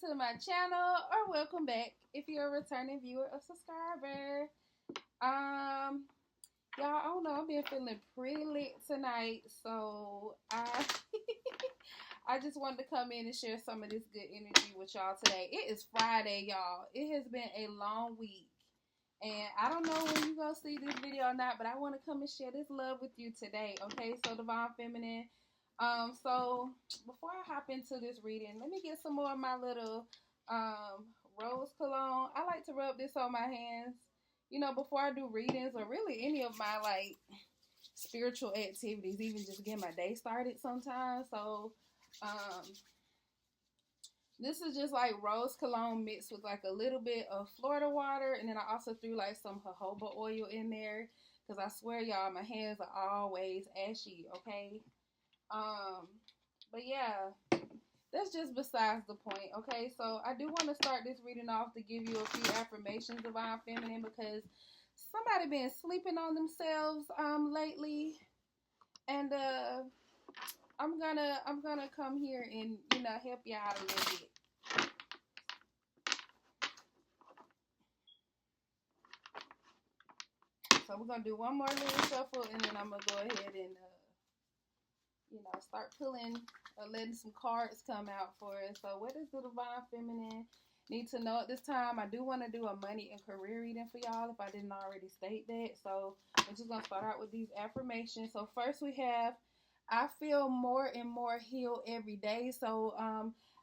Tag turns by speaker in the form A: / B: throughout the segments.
A: to my channel or welcome back if you're a returning viewer or subscriber. Um, y'all, I don't know, I've been feeling pretty lit tonight, so I I just wanted to come in and share some of this good energy with y'all today. It is Friday, y'all. It has been a long week. And I don't know when you're going to see this video or not, but I want to come and share this love with you today, okay? So, Divine Feminine. So before I hop into this reading, let me get some more of my little rose cologne. I like to rub this on my hands, you know, before I do readings or really any of my, like, spiritual activities, even just get my day started sometimes. So, this is just like rose cologne mixed with like a little bit of Florida water. And then I also threw like some jojoba oil in there. Because I swear, y'all, my hands are always ashy, okay? But yeah, that's just besides the point, okay? So I do want to start this reading off to give you a few affirmations, Divine Feminine, because somebody been sleeping on themselves lately. And I'm gonna come here and, you know, help you out a little bit. So we're gonna do one more little shuffle, and then I'm gonna go ahead and you know, start pulling or letting some cards come out for us. So what does the Divine Feminine need to know at this time? I do want to do a money and career reading for y'all if I didn't already state that. So we're just gonna start out with these affirmations. So first we have, I feel more and more healed every day. So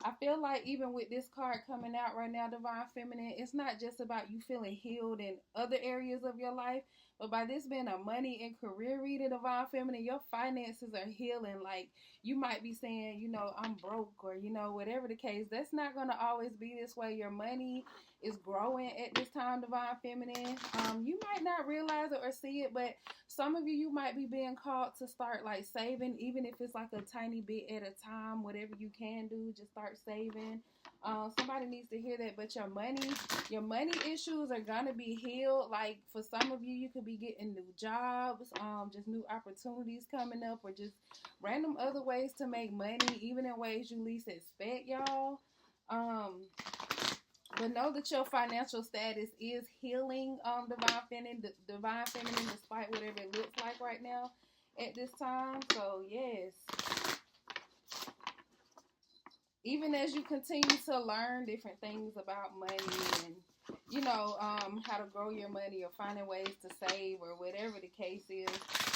A: I feel like even with this card coming out right now, Divine Feminine, it's not just about you feeling healed in other areas of your life, but by this being a money and career reading, Divine Feminine, your finances are healing. Like, you might be saying, you know, I'm broke, or, you know, whatever the case. That's not going to always be this way. Your money is growing at this time, Divine Feminine. You might not realize it or see it, but some of you might be being called to start, like, saving, even if it's like a tiny bit at a time. Whatever you can do, just start saving. Somebody needs to hear that. But your money issues are gonna be healed. Like, for some of you, you could be getting new jobs, just new opportunities coming up, or just random other ways to make money, even in ways you least expect, y'all. But know that your financial status is healing, Divine Feminine, despite whatever it looks like right now at this time. So yes, even as you continue to learn different things about money and, you know, how to grow your money or finding ways to save or whatever the case is,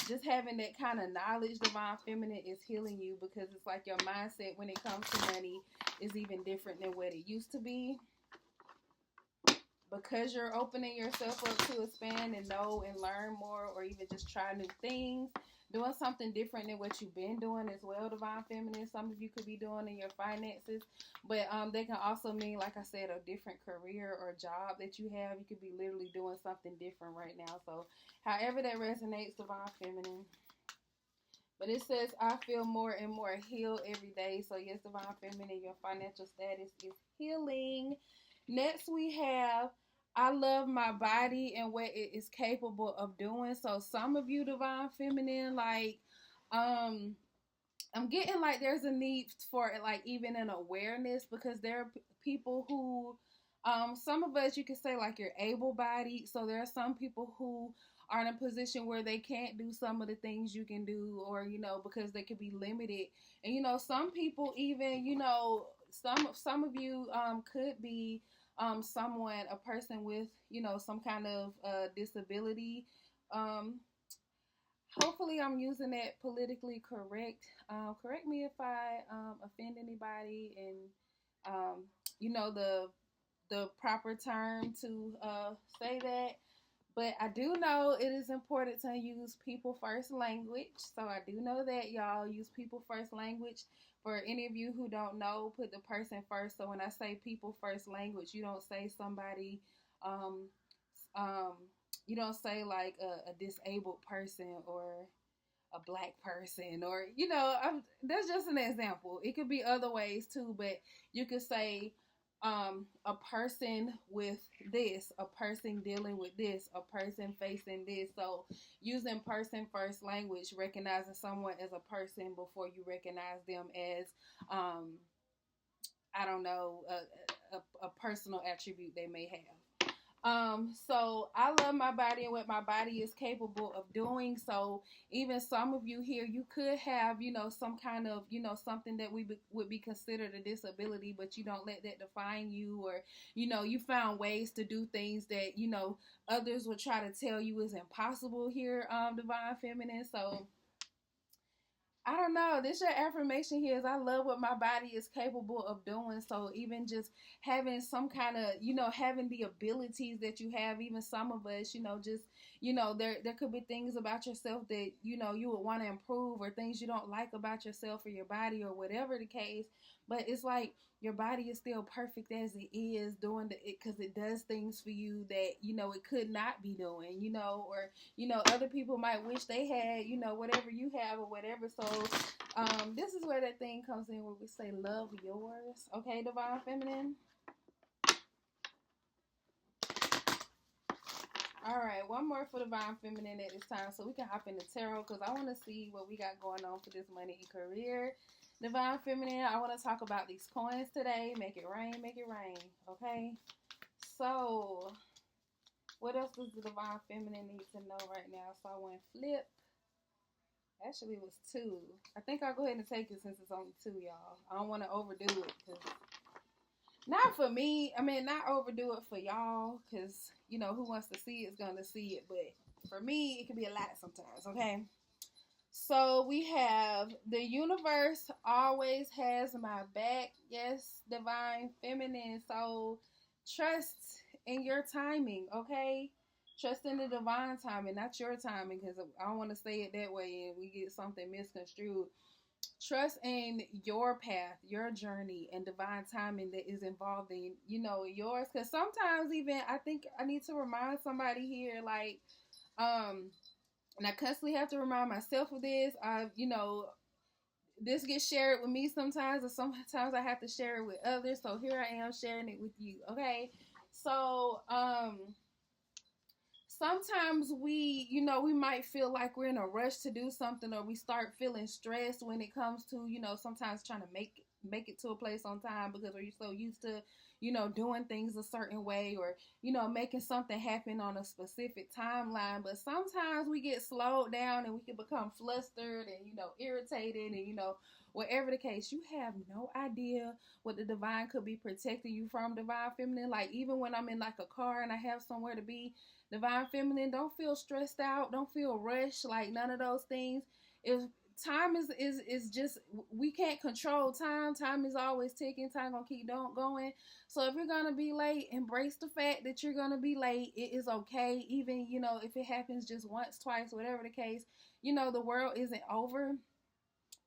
A: just having that kind of knowledge, Divine Feminine, is healing you, because it's like your mindset when it comes to money is even different than what it used to be. Because you're opening yourself up to expand and know and learn more, or even just try new things, doing something different than what you've been doing as well, Divine Feminine. Some of you could be doing in your finances, but they can also mean, like I said, a different career or job that you have. You could be literally doing something different right now. So however that resonates, Divine Feminine. But it says, I feel more and more healed every day. So yes, Divine Feminine, your financial status is healing. Next we have, I love my body and what it is capable of doing. So some of you, Divine Feminine, like, I'm getting like there's a need for, like, even an awareness, because there are people who, some of us, you could say, like, you're able-bodied. So there are some people who are in a position where they can't do some of the things you can do, or, you know, because they could be limited. And, you know, some people even, you know, some of you could be someone, a person with, you know, some kind of disability. Hopefully I'm using that politically correct. Correct me if I offend anybody, and you know, the proper term to say that. But I do know it is important to use people first language. So I do know that, y'all. Use people first language. For any of you who don't know, put the person first. So when I say people first language, you don't say somebody, um, um, you don't say like a disabled person or a black person, or, you know, that's just an example. It could be other ways too, but you could say a person with this, a person dealing with this, a person facing this. So using person first language, recognizing someone as a person before you recognize them as I don't know, a personal attribute they may have. So I love my body and what my body is capable of doing. So even some of you here, you could have, some kind of, something that would be considered a disability, but you don't let that define you, or, you found ways to do things that, others would try to tell you is impossible here, Divine Feminine. So I don't know. This your affirmation here is I love what my body is capable of doing. So even just having some kind of, having the abilities that you have, even some of us, just, there could be things about yourself that, you would want to improve, or things you don't like about yourself or your body or whatever the case. But it's like your body is still perfect as it is doing it, because it does things for you that, it could not be doing, or other people might wish they had, whatever you have or whatever. So, this is where that thing comes in where we say, love yours. Okay, Divine Feminine? All right, one more for Divine Feminine at this time so we can hop into tarot, because I want to see what we got going on for this money and career. Divine Feminine, I want to talk about these coins today. Make it rain, okay? So, what else does the Divine Feminine need to know right now? So I went flip. Actually, it was 2. I think I'll go ahead and take it since it's only 2, y'all. I don't want to overdo it, because not for me. I mean, not overdo it for y'all, because, who wants to see it is going to see it. But for me, it can be a lot sometimes, okay? So we have the universe always has my back. Yes, Divine Feminine. So trust in your timing, okay? Trust in the divine timing, not your timing, because I don't want to say it that way and we get something misconstrued. Trust in your path, your journey, and divine timing that is involved in, yours. Because sometimes even I think I need to remind somebody here, like, and I constantly have to remind myself of this. This gets shared with me sometimes, or sometimes I have to share it with others. So here I am sharing it with you, okay? So, sometimes we might feel like we're in a rush to do something, or we start feeling stressed when it comes to, sometimes trying to make it to a place on time, because we're so used to, doing things a certain way, or, making something happen on a specific timeline. But sometimes we get slowed down and we can become flustered and, irritated and, whatever the case. You have no idea what the divine could be protecting you from, Divine Feminine. Like, even when I'm in like a car and I have somewhere to be, Divine Feminine, don't feel stressed out. Don't feel rushed. Like, none of those things. If time is just, we can't control time. Time is always ticking. Time gonna keep going. So if you're gonna be late, embrace the fact that you're gonna be late. It is okay. Even, if it happens just once, twice, whatever the case, the world isn't over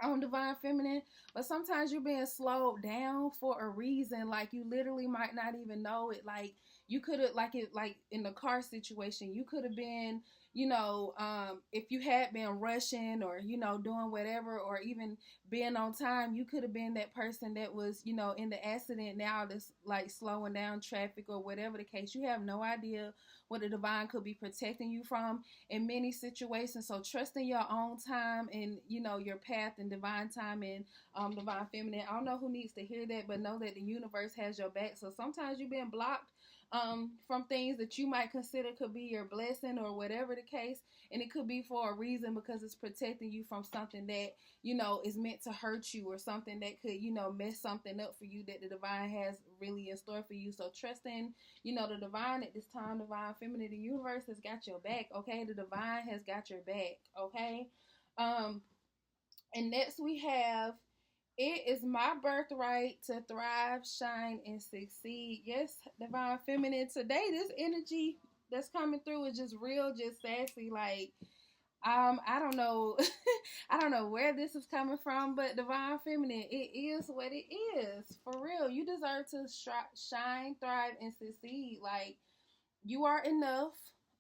A: on Divine Feminine. But sometimes you're being slowed down for a reason. Like, you literally might not even know it. Like, you could have, like in the car situation, you could have been, if you had been rushing, or, doing whatever, or even being on time, you could have been that person that was, in the accident now, that's like slowing down traffic or whatever the case. You have no idea what the divine could be protecting you from in many situations. So trust in your own time and, your path and divine time and Divine Feminine. I don't know who needs to hear that, but know that the universe has your back. So sometimes you've been blocked from things that you might consider could be your blessing or whatever the case. And it could be for a reason, because it's protecting you from something that, is meant to hurt you, or something that could, mess something up for you that the divine has really in store for you. So trust in, the divine at this time. Divine Feminine, the universe has got your back, okay? The divine has got your back, okay? And next we have, it is my birthright to thrive, shine, and succeed. Yes, Divine Feminine. Today, this energy that's coming through is just real, just sassy. Like, I don't know, I don't know where this is coming from, but Divine Feminine, it is what it is. For real, you deserve to shine, thrive, and succeed. Like, you are enough.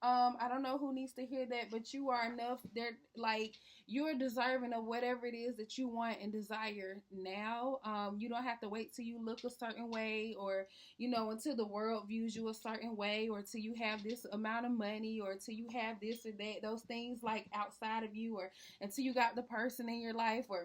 A: I don't know who needs to hear that, but you are enough. They're like, you are deserving of whatever it is that you want and desire now. You don't have to wait till you look a certain way, or, until the world views you a certain way, or till you have this amount of money, or till you have this or that, those things like outside of you, or until you got the person in your life, or,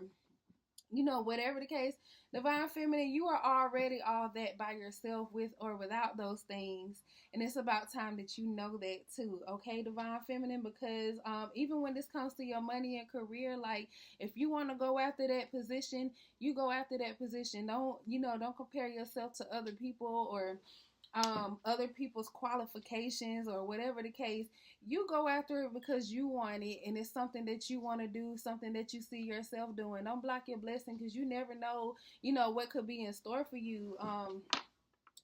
A: whatever the case, divine feminine, you are already all that by yourself, with or without those things. And it's about time that you know that too, okay, divine feminine? Because even when this comes to your money and career, like, if you want to go after that position, you go after that position. Don't compare yourself to other people, or other people's qualifications, or whatever the case. You go after it because you want it, and it's something that you want to do, something that you see yourself doing. Don't block your blessing, because you never know, what could be in store for you.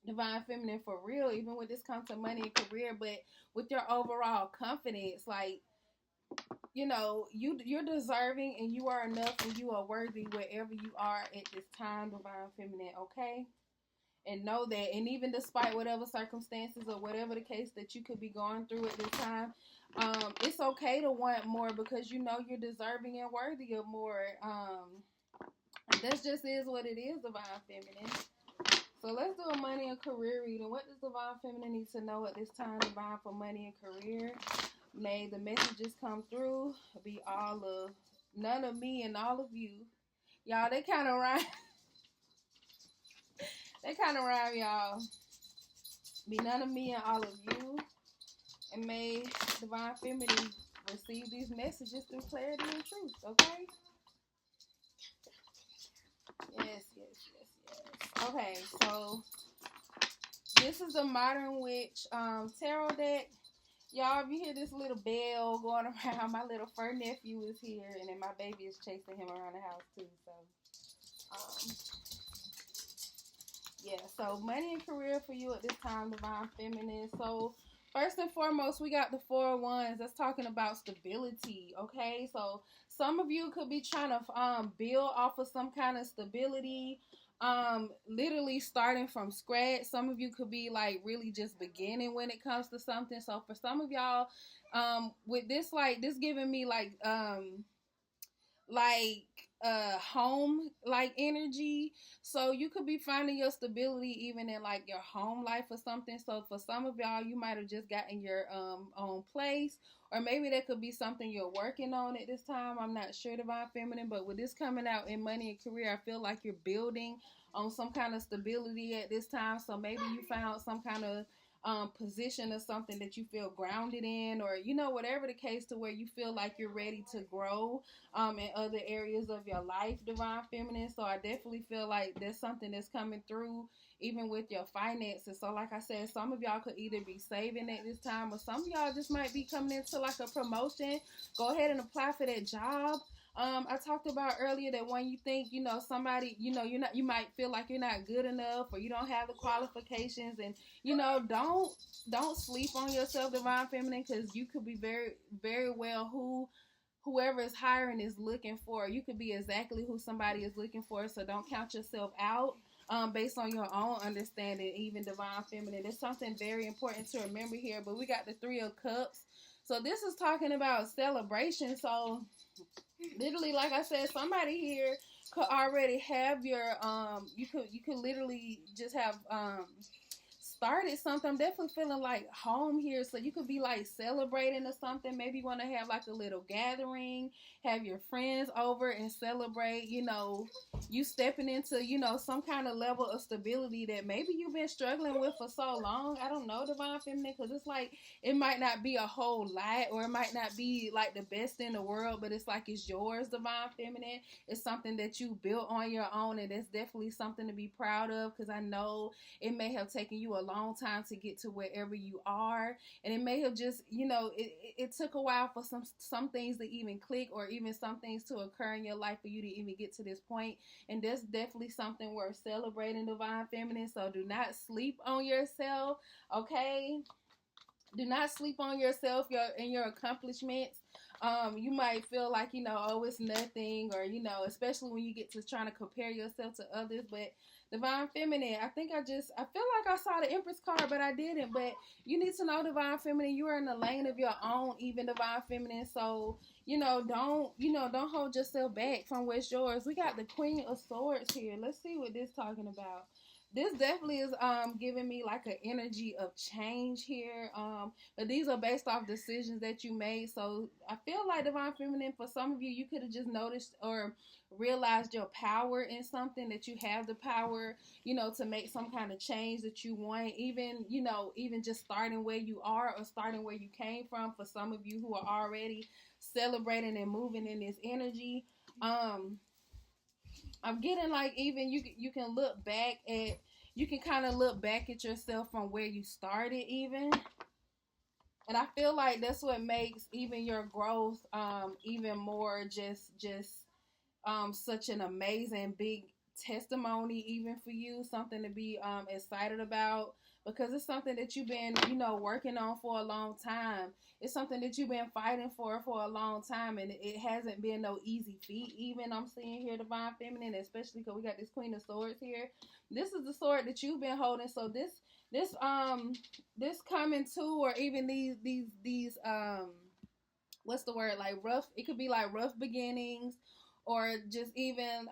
A: Divine feminine, for real, even with this comes to money and career, but with your overall confidence, like, you're deserving, and you are enough, and you are worthy wherever you are at this time, divine feminine, okay? And know that, and even despite whatever circumstances or whatever the case that you could be going through at this time, it's okay to want more, because you're deserving and worthy of more. That just is what it is, divine feminine. So let's do a money and career reading. What does divine feminine need to know at this time, divine, for money and career? May the messages come through be all of none of me and all of you. Y'all, they kind of rhyme. They kind of rhyme, y'all. Be none of me and all of you. And may divine feminine receive these messages through clarity and truth, okay? Yes. Okay, so this is the Modern Witch tarot deck. Y'all, if you hear this little bell going around, my little fur nephew is here, and then my baby is chasing him around the house too. So money and career for you at this time, divine feminine. So first and foremost, we got the 4 of Wands. That's talking about stability, okay? So some of you could be trying to build off of some kind of stability, literally starting from scratch. Some of you could be like really just beginning when it comes to something. So for some of y'all, with this, like, this giving me like home like energy. So you could be finding your stability even in like your home life or something. So for some of y'all, you might have just gotten your own place, or maybe that could be something you're working on at this time. I'm not sure, divine feminine, but with this coming out in money and career, I feel like you're building on some kind of stability at this time. So maybe you found some kind of position or something that you feel grounded in, or whatever the case, to where you feel like you're ready to grow in other areas of your life, divine feminine. So I definitely feel like there's something that's coming through even with your finances. So like I said, some of y'all could either be saving at this time, or some of y'all just might be coming into like a promotion. Go ahead and apply for that job. I talked about earlier that when you think, somebody, you might feel like you're not good enough, or you don't have the qualifications, and don't sleep on yourself, divine feminine, because you could be very, very well whoever is hiring is looking for. You could be exactly who somebody is looking for. So don't count yourself out based on your own understanding, even, divine feminine. There's something very important to remember here. But we got the 3 of Cups. So this is talking about celebration. So literally, like I said, somebody here could already have your you could literally just have started something. I'm definitely feeling like home here. So you could be like celebrating or something. Maybe you want to have like a little gathering, have your friends over and celebrate, you stepping into, some kind of level of stability that maybe you've been struggling with for so long. I don't know, divine feminine, because it's like it might not be a whole lot, or it might not be like the best in the world, but it's like it's yours, divine feminine. It's something that you built on your own, and it's definitely something to be proud of, because I know it may have taken you a long time to get to wherever you are, and it may have just, it took a while for some things to even click, or even some things to occur in your life for you to even get to this point. And that's definitely something worth celebrating, divine feminine. So do not sleep on yourself, okay? Do not sleep on yourself and your accomplishments. You might feel like, oh, it's nothing, or, especially when you get to trying to compare yourself to others. But divine feminine, I feel like I saw the Empress card, but I didn't. But you need to know, divine feminine, you are in the lane of your own, even, divine feminine. So, don't hold yourself back from what's yours. We got the Queen of Swords here. Let's see what this talking about. this definitely is giving me like an energy of change here. But these are based off decisions that you made. So I feel like divine feminine, for some of you, you could have just noticed or realized your power in something, that you have the power, to make some kind of change that you want, even, even just starting where you are or starting where you came from. For some of you who are already celebrating and moving in this energy, um I'm getting like, even you can look back at, you can kind of look back at yourself from where you started even. And I feel like that's what makes even your growth even more just such an amazing big testimony even for you, something to be excited about, because it's something that you've been, working on for a long time. It's something that you've been fighting for a long time, and it hasn't been no easy feat. Even I'm seeing here divine feminine, especially because we got this queen of swords here. This is the sword that you've been holding. So this coming to, or even these what's the word, like rough, it could be like rough beginnings, or just even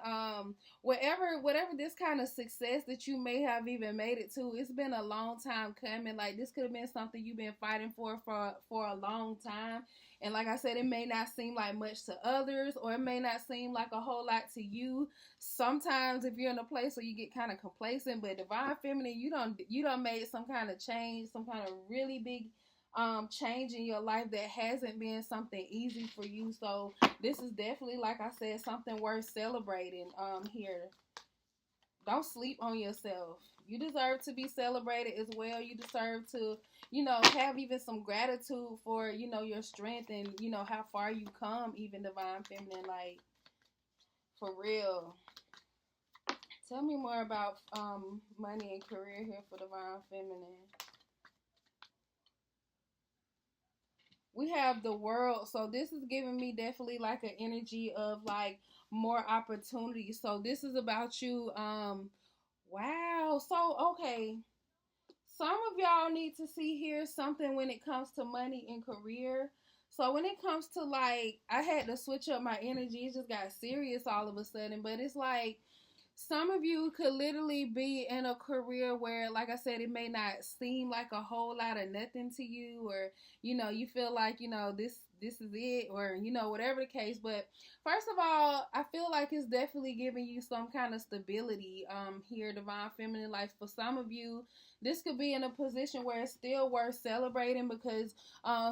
A: whatever this kind of success that you may have even made it to, it's been a long time coming. Like this could have been something you've been fighting for a long time. And like I said, it may not seem like much to others, or it may not seem like a whole lot to you. Sometimes if you're in a place where you get kind of complacent, but divine feminine, you don't made some kind of change, some kind of really big change in your life that hasn't been something easy for you. So this is definitely, like I said, something worth celebrating here. Don't sleep on yourself. You deserve to be celebrated as well. You deserve to, have even some gratitude for, your strength, and, how far you come, even divine feminine, like, for real. Tell me more about money and career here for divine feminine. We have the world. So this is giving me definitely like an energy of like more opportunity. So this is about you. Wow. So okay. Some of y'all need to see here something when it comes to money and career. So when it comes to, like, I had to switch up my energy. It just got serious all of a sudden. But it's like some of you could literally be in a career where, like I said, it may not seem like a whole lot of nothing to you, or you feel like this is it, or whatever the case. But first of all, I feel like it's definitely giving you some kind of stability here, divine feminine. Like for some of you, this could be in a position where it's still worth celebrating, because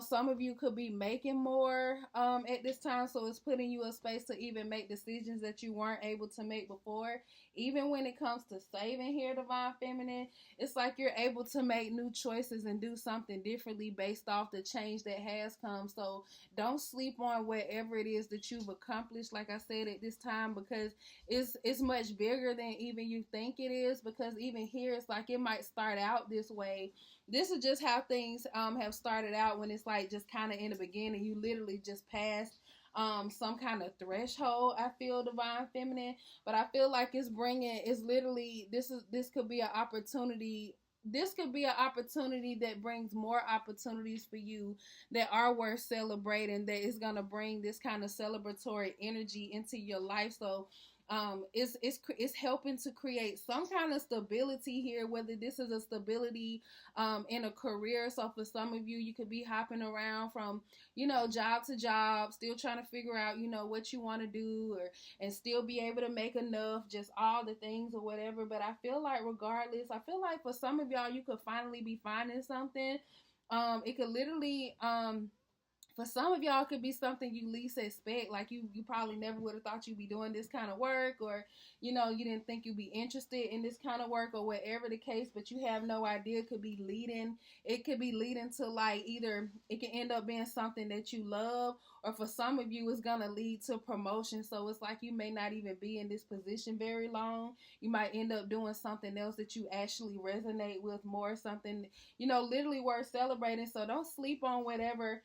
A: some of you could be making more at this time, so it's putting you in a space to even make decisions that you weren't able to make before. Even when it comes to saving here, divine feminine, it's like you're able to make new choices and do something differently based off the change that has come. So don't sleep on whatever it is that you've accomplished, like I said, at this time, because it's much bigger than even you think it is. Because even here, it's like it might start out this way. This is just how things have started out, when it's like just kind of in the beginning, you literally just passed some kind of threshold. I feel divine feminine, but I feel like it's literally, this could be an opportunity. This could be an opportunity that brings more opportunities for you that are worth celebrating, that is going to bring this kind of celebratory energy into your life. So it's helping to create some kind of stability here, whether this is a stability in a career. So for some of you, you could be hopping around from job to job, still trying to figure out what you want to do, or and still be able to make enough, just all the things or whatever. But I feel like regardless, I feel like for some of y'all, you could finally be finding something. It could literally for some of y'all, it could be something you least expect. Like you probably never would have thought you'd be doing this kind of work, or you didn't think you'd be interested in this kind of work, or whatever the case. But you have no idea. It could be leading. It could be leading to, like, either it can end up being something that you love, or for some of you, it's gonna lead to promotion. So it's like you may not even be in this position very long. You might end up doing something else that you actually resonate with more. Something literally worth celebrating. So don't sleep on whatever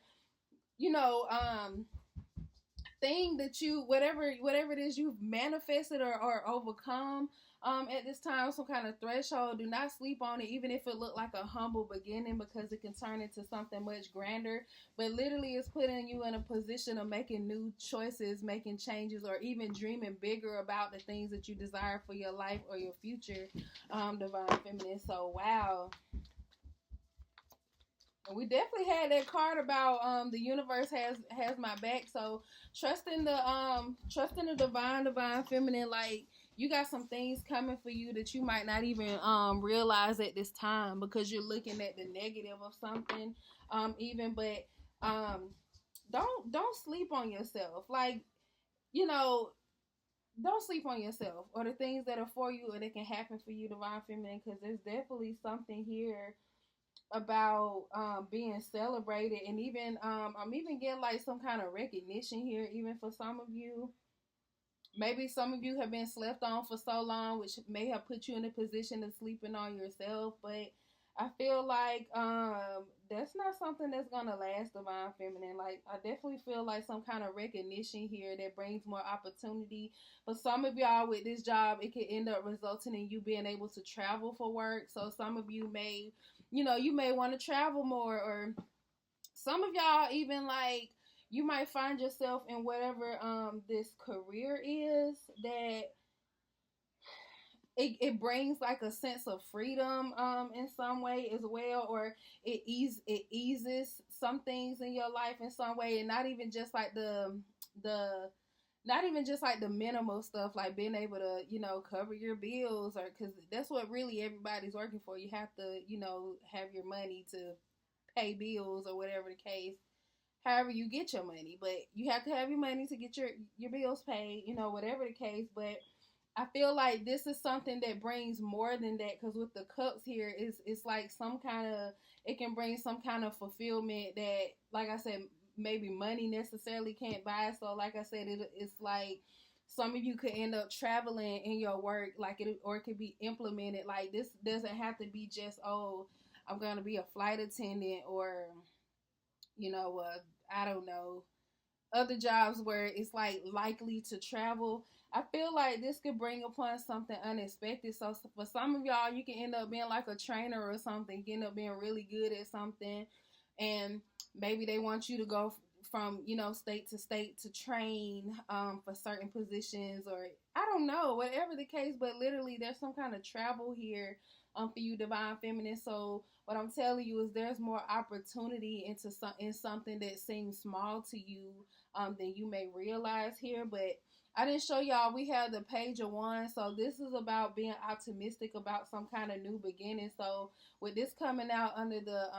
A: you know, thing that you, whatever it is you've manifested or overcome at this time, some kind of threshold, do not sleep on it, even if it looked like a humble beginning, because it can turn into something much grander. But literally, it's putting you in a position of making new choices, making changes, or even dreaming bigger about the things that you desire for your life or your future, divine feminine. So wow, we definitely had that card about the universe has my back. So trusting the divine feminine, like you got some things coming for you that you might not even realize at this time, because you're looking at the negative of something, even. But don't sleep on yourself, like, you know, don't sleep on yourself or the things that are for you or that can happen for you, divine feminine, because there's definitely something here about being celebrated. And even I'm even getting like some kind of recognition here, even for some of you. Maybe some of you have been slept on for so long, which may have put you in a position of sleeping on yourself. But I feel like that's not something that's gonna last, divine feminine. Like, I definitely feel like some kind of recognition here that brings more opportunity. For some of y'all with this job, it could end up resulting in you being able to travel for work. So some of you may, you may want to travel more, or some of y'all even like, you might find yourself in whatever this career is that it brings like a sense of freedom in some way as well, or it eases some things in your life in some way. And not even just like the not even just like the minimal stuff, like being able to, cover your bills, or because that's what really everybody's working for. You have to, have your money to pay bills or whatever the case, however you get your money. But you have to have your money to get your bills paid, whatever the case. But I feel like this is something that brings more than that, because with the cups here, it's like some kind of, it can bring some kind of fulfillment that, like I said, maybe money necessarily can't buy. So like I said, it's like some of you could end up traveling in your work, like it, or it could be implemented. Like, this doesn't have to be just, oh, I'm going to be a flight attendant, or I don't know, other jobs where it's like likely to travel. I feel like this could bring upon something unexpected. So for some of y'all, you can end up being like a trainer or something. You can end up being really good at something, and maybe they want you to go from state to state to train for certain positions, or I don't know, whatever the case. But literally, there's some kind of travel here for you, divine feminine. So what I'm telling you is there's more opportunity in something that seems small to you than you may realize here. But I didn't show y'all, we have the Page of Wands. So this is about being optimistic about some kind of new beginning. So with this coming out under the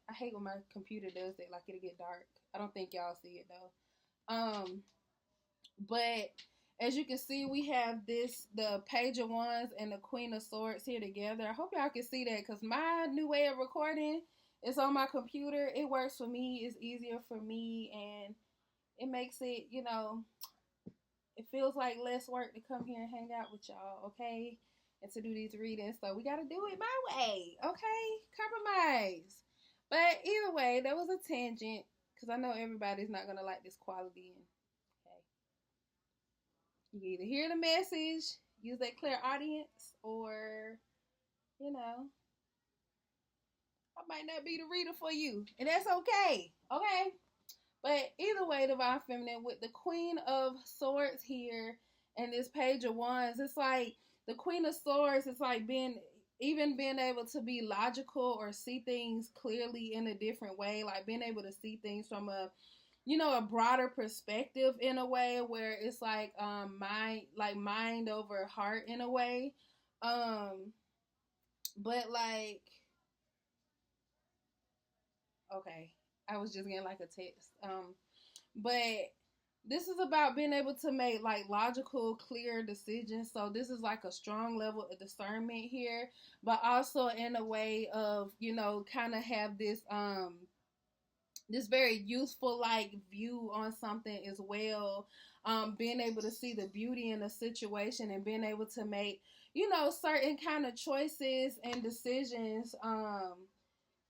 A: I hate when my computer does that, like it'll get dark. I don't think y'all see it though. But as you can see, we have the Page of Wands and the Queen of Swords here together. I hope y'all can see that, because my new way of recording is on my computer. It works for me. It's easier for me, and it makes it, it feels like less work to come here and hang out with y'all, okay? And to do these readings. So we got to do it my way, okay? Compromise. But either way, that was a tangent, because I know everybody's not going to like this quality. Okay. You can either hear the message, use that clear audience, or, I might not be the reader for you. And that's okay, okay? But either way, divine feminine, with the Queen of Swords here and this Page of Wands, it's like the Queen of Swords is like being able to be logical or see things clearly in a different way, like being able to see things from a broader perspective, in a way where it's like mind over heart in a way. But like, okay, I was just getting like a text. But this is about being able to make like logical, clear decisions. So this is like a strong level of discernment here, but also in a way of, kind of have this very useful like view on something as well. Being able to see the beauty in a situation, and being able to make, certain kind of choices and decisions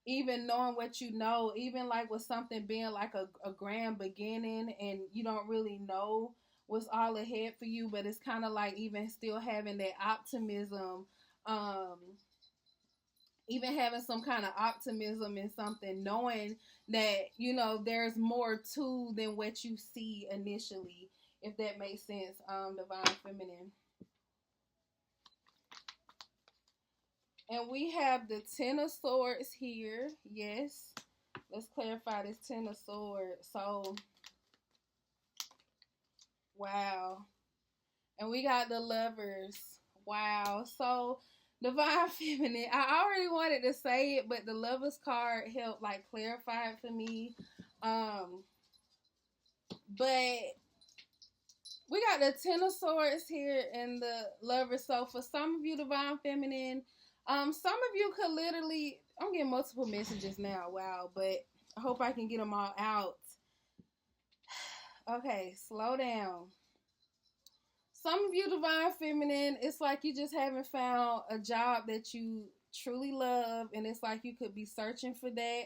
A: even knowing what you know, even like with something being like a grand beginning and you don't really know what's all ahead for you, but it's kind of like even still having that optimism, um, even having some kind of optimism in something, knowing that, you know, there's more to than what you see initially, if that makes sense, Divine Feminine. And we have the Ten of Swords here. Yes. Let's clarify this Ten of Swords. So, wow. And we got the Lovers. Wow. So, Divine Feminine. I already wanted to say it, but the Lovers card helped like clarify it for me. But we got the Ten of Swords here and the Lovers. So for some of you, Divine Feminine, some of you could literally, I'm getting multiple messages now. Wow. But I hope I can get them all out. Okay, slow down. Some of you, Divine Feminine, it's like you just haven't found a job that you truly love, and it's like you could be searching for that.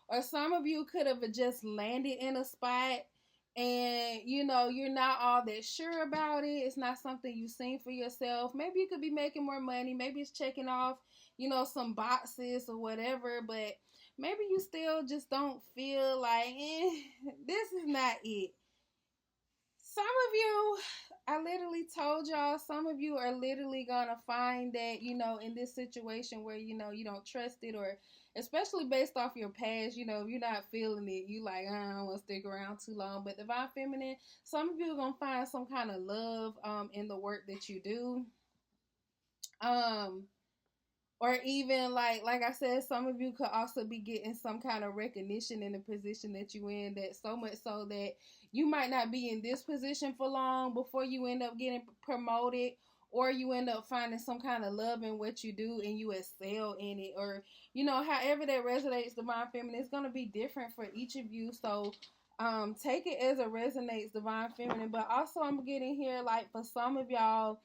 A: Or some of you could have just landed in a spot and, you know, you're not all that sure about it. It's not something you've seen for yourself. Maybe you could be making more money. Maybe it's checking off, you know, some boxes or whatever, but maybe you still just don't feel like, this is not it. Some of you, I literally told y'all, some of you are literally gonna find that, you know, in this situation where, you know, you don't trust it, or especially based off your past, you know, you're not feeling it, you like, I don't want to stick around too long. But Divine Feminine, some of you are gonna find some kind of love in the work that you do. Or even like I said, some of you could also be getting some kind of recognition in the position that you in, that so much so that you might not be in this position for long before you end up getting promoted, or you end up finding some kind of love in what you do and you excel in it, or, you know, however that resonates, Divine Feminine, it's going to be different for each of you. So take it as it resonates, Divine Feminine. But also I'm getting here, like, for some of y'all,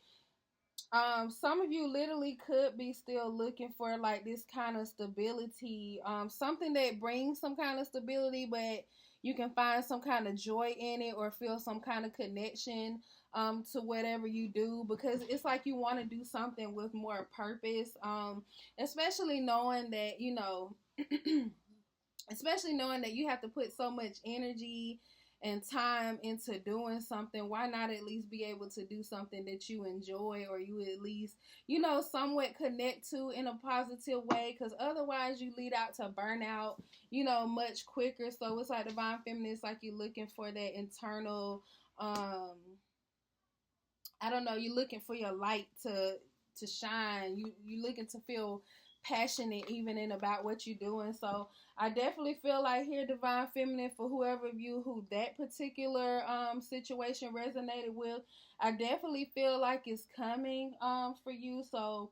A: some of you literally could be still looking for like this kind of stability, something that brings some kind of stability, but you can find some kind of joy in it or feel some kind of connection to whatever you do, because it's like you want to do something with more purpose, especially knowing that, you know, especially knowing that you have to put so much energy and time into doing something. Why not at least be able to do something that you enjoy, or you at least, you know, somewhat connect to in a positive way? Because otherwise you lead out to burnout, you know, much quicker. So it's like Divine Feminine, it's like you're looking for that internal, I don't know, you're looking for your light to shine. You looking to feel passionate even in about what you're doing. So I definitely feel like here, Divine Feminine, for whoever of you who that particular situation resonated with, I definitely feel like it's coming for you. So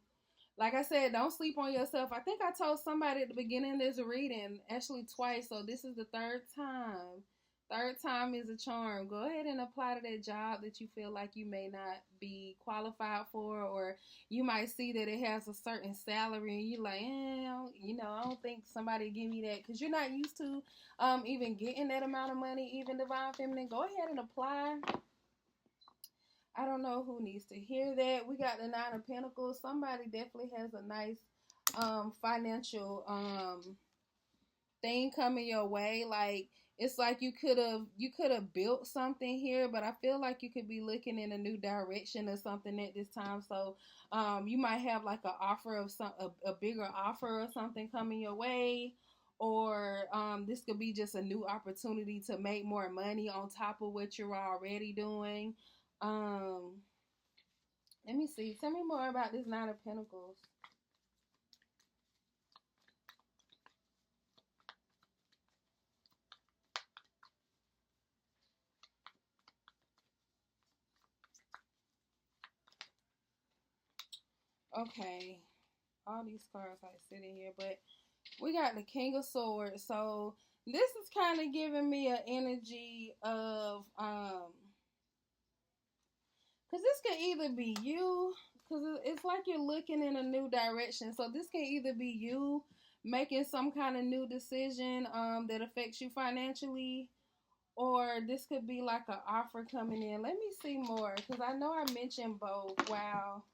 A: like I said, don't sleep on yourself. I think I told somebody at the beginning of this reading, actually twice, so this is the third time. Third time is a charm. Go ahead and apply to that job that you feel like you may not be qualified for, or you might see that it has a certain salary and you're like, you know, I don't think somebody give me that, because you're not used to even getting that amount of money, even Divine Feminine. Go ahead and apply. I don't know who needs to hear that. We got the Nine of Pentacles. Somebody definitely has a nice financial thing coming your way. Like, it's like you could have built something here, but I feel like you could be looking in a new direction or something at this time. So you might have like an offer of a bigger offer or something coming your way, or this could be just a new opportunity to make more money on top of what you're already doing. um Let me see. Tell me more about this Nine of Pentacles. Okay. All these cards like sitting here, but we got the King of Swords. So this is kind of giving me an energy of because this can either be you, because it's like you're looking in a new direction. So this can either be you making some kind of new decision that affects you financially, or this could be like an offer coming in. Let me see more, because I know I mentioned both. Wow.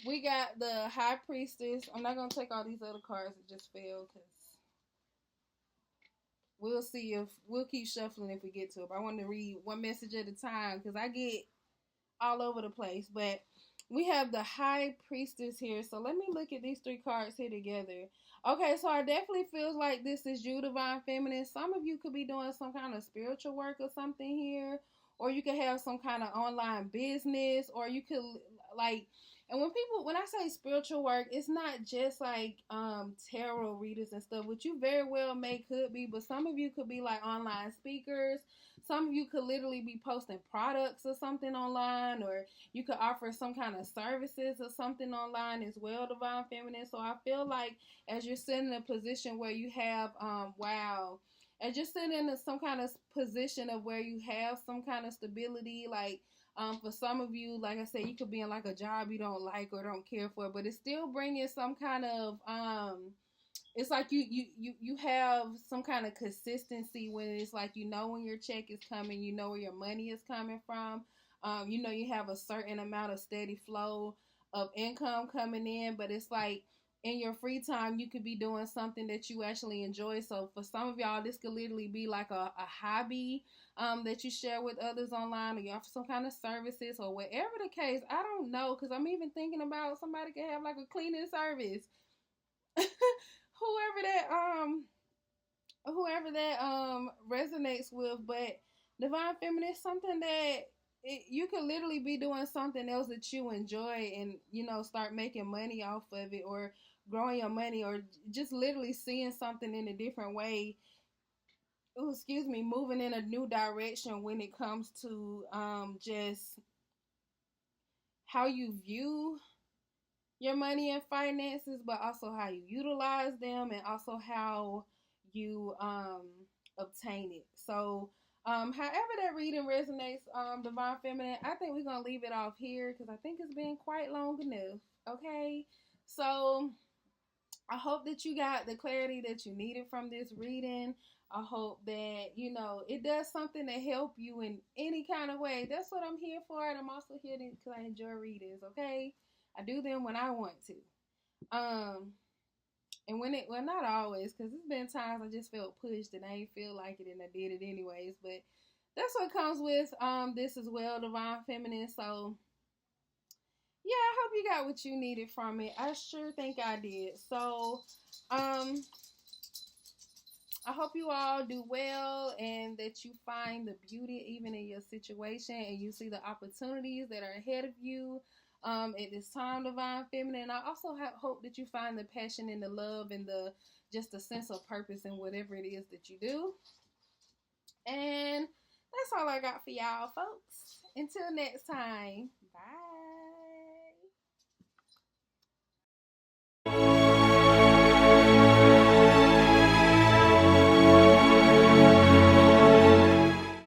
A: We got the High Priestess. I'm not going to take all these other cards that just fell, because we'll see if we'll keep shuffling if we get to it. But I want to read one message at a time, because I get all over the place. But we have the High Priestess here. So let me look at these three cards here together. Okay, so I definitely feel like this is you, Divine Feminine. Some of you could be doing some kind of spiritual work or something here. Or you could have some kind of online business. Or you could, like, and when I say spiritual work, it's not just like tarot readers and stuff, which you very well could be, but some of you could be like online speakers. Some of you could literally be posting products or something online, or you could offer some kind of services or something online as well, Divine Feminine. So I feel like as you're sitting in a position where you have, as you're sitting in some kind of position of where you have some kind of stability, like, for some of you, like I said, you could be in like a job you don't like or don't care for, but it's still bringing some kind of, it's like you have some kind of consistency when it's like, you know, when your check is coming, you know where your money is coming from. You know, you have a certain amount of steady flow of income coming in, but it's like in your free time, you could be doing something that you actually enjoy. So for some of y'all, this could literally be like a hobby that you share with others online, or you offer some kind of services, or whatever the case. I don't know, because I'm even thinking about somebody could have like a cleaning service. whoever that resonates with. But Divine Feminine is something that you could literally be doing something else that you enjoy, and, you know, start making money off of it, or growing your money, or just literally seeing something in a different way. Oh, excuse me, moving in a new direction when it comes to just how you view your money and finances, but also how you utilize them, and also how you obtain it. So however that reading resonates, Divine Feminine, I think we're gonna leave it off here, because I think it's been quite long enough. Okay, so I hope that you got the clarity that you needed from this reading. I hope that, you know, it does something to help you in any kind of way. That's what I'm here for, and I'm also here because I enjoy readings, okay? I do them when I want to. And well, not always, because there's been times I just felt pushed and I ain't feel like it, and I did it anyways. But that's what comes with this as well, Divine Feminine. So yeah, I hope you got what you needed from it. I sure think I did. So I hope you all do well, and that you find the beauty even in your situation, and you see the opportunities that are ahead of you at this time, Divine Feminine. I also hope that you find the passion and the love and just a sense of purpose in whatever it is that you do. And that's all I got for y'all, folks. Until next time, bye.